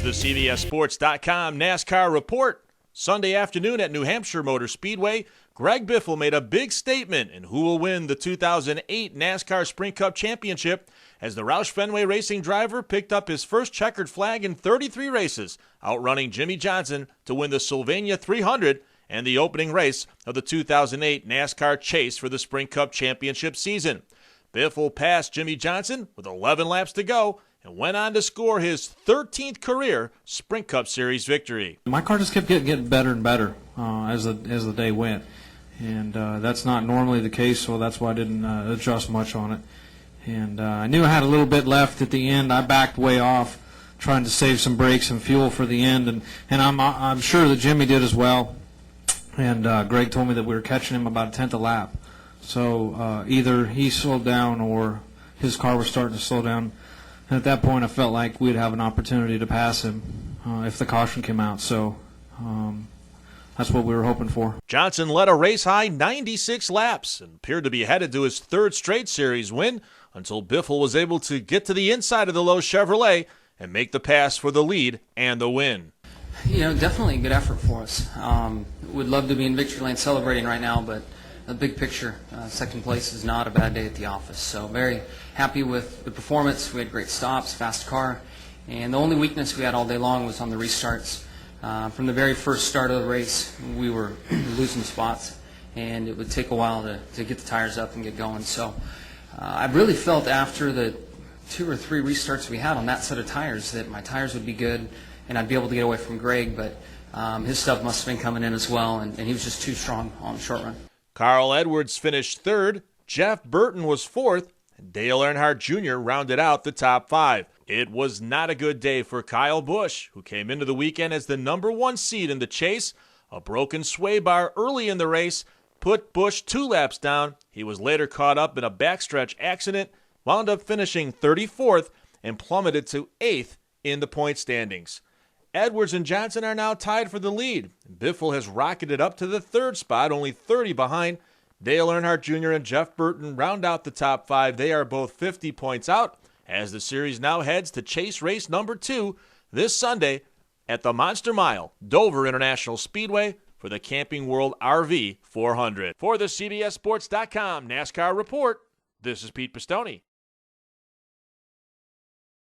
Here's the CBSSports.com NASCAR report. Sunday afternoon at New Hampshire Motor Speedway, Greg Biffle made a big statement in who will win the 2008 NASCAR Sprint Cup Championship as the Roush Fenway Racing driver picked up his first checkered flag in 33 races, outrunning Jimmie Johnson to win the Sylvania 300 and the opening race of the 2008 NASCAR Chase for the Sprint Cup Championship season. Biffle passed Jimmie Johnson with 11 laps to go and went on to score his 13th career Sprint Cup Series victory. My car just kept getting better and better as the day went, and that's not normally the case, so that's why I didn't adjust much on it. And I knew I had a little bit left at the end. I backed way off, trying to save some brakes and fuel for the end, and I'm sure that Jimmie did as well. And Greg told me that we were catching him about a tenth a lap. So either he slowed down or his car was starting to slow down. And at that point, I felt like we'd have an opportunity to pass him if the caution came out. So that's what we were hoping for. Johnson led a race-high 96 laps and appeared to be headed to his third straight series win until Biffle was able to get to the inside of the Lowe's Chevrolet and make the pass for the lead and the win. You know, definitely a good effort for us. Would love to be in victory lane celebrating right now, but the big picture, second place is not a bad day at the office. So very happy with the performance. We had great stops, fast car, and the only weakness we had all day long was on the restarts. From the very first start of the race, we were losing spots, and it would take a while to get the tires up and get going. So I really felt after the 2 or 3 restarts we had on that set of tires that my tires would be good and I'd be able to get away from Greg, but his stuff must have been coming in as well, and he was just too strong on the short run. Carl Edwards finished third, Jeff Burton was fourth, and Dale Earnhardt Jr. rounded out the top 5. It was not a good day for Kyle Busch, who came into the weekend as the #1 seed in the chase. A broken sway bar early in the race put Busch 2 laps down. He was later caught up in a backstretch accident, wound up finishing 34th, and plummeted to 8th in the point standings. Edwards and Johnson are now tied for the lead. Biffle has rocketed up to the 3rd spot, only 30 behind. Dale Earnhardt Jr. and Jeff Burton round out the top 5. They are both 50 points out as the series now heads to chase race number 2 this Sunday at the Monster Mile, Dover International Speedway for the Camping World RV 400. For the CBSSports.com NASCAR report, this is Pete Pistone.